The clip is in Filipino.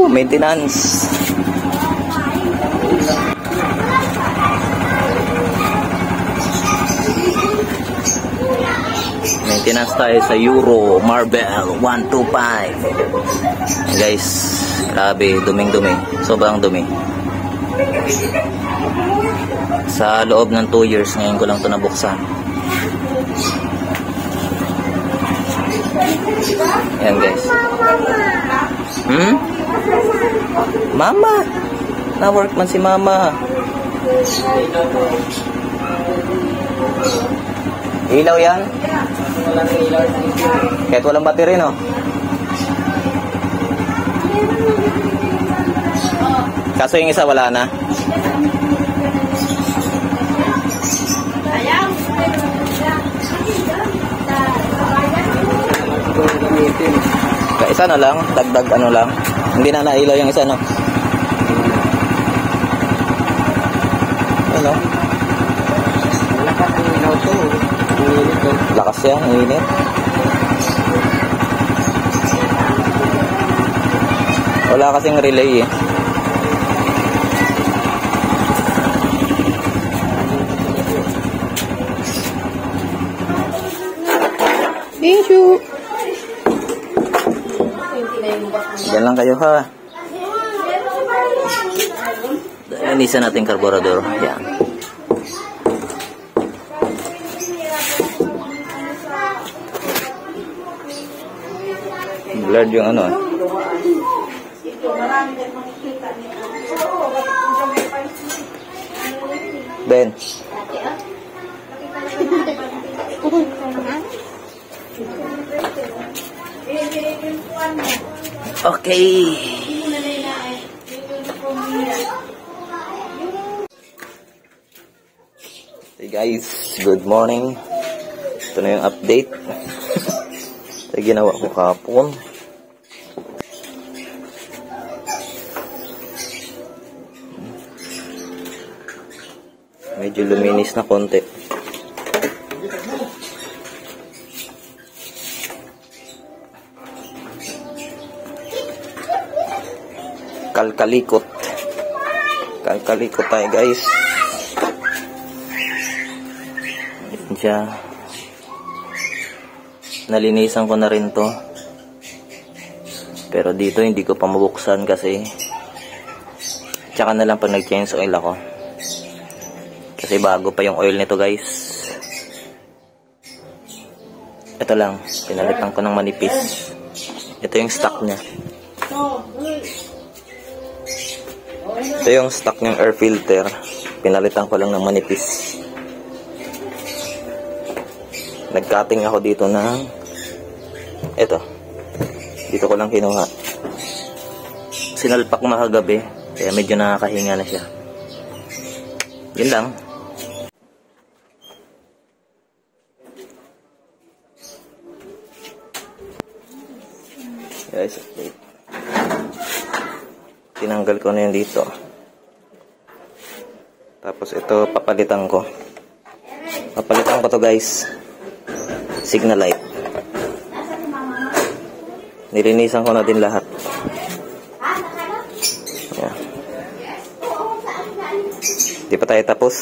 Maintenance. Maintenance tayo sa Euro Marble 125. Guys, grabe, duming-dumi. Sobrang dumi. Sa loob ng 2 years, ngayon ko lang ito nabuksan. Yan guys. Mama! Na-work man si mama. Ilaw yan? Kahit walang battery, no? Kaso yung isa wala na. Isa na lang, dagdag ano lang. Hindi na nailaw yung isa, no? Ano? Lakas yan, init. Wala kasing relay eh. Thank you. Diyan lang kayo ha. Linisan natin carburetor. Yan. Blurred yung ano. Ben. Okay. Hey guys, good morning. Ito na yung update. Ito ginawa ko kahapon. Medyo luminis na konti. Kalkalikot tayo guys. Diyan. Nalinisan ko na rin to. Pero dito hindi ko pa mabuksan kasi tsaka na lang pag nag-change oil ako. Kasi bago pa yung oil nito guys. Ito lang, pinalitan ko ng manipis. Ito yung stock niya. Ito yung stock ng air filter. Pinalitan ko lang ng manipis. Nag-cutting ako dito ng ito. Dito ko lang kinuha. Sinalpak ko na kagabi. Kaya medyo nakakahinga na siya. Yun lang. Guys, update. Tinanggal ko na yun dito. Tapos ito papalitan ko. Papalitan ko to guys. Signal light. Nilinisan ko na din lahat. Yan. Di pa tayo tapos.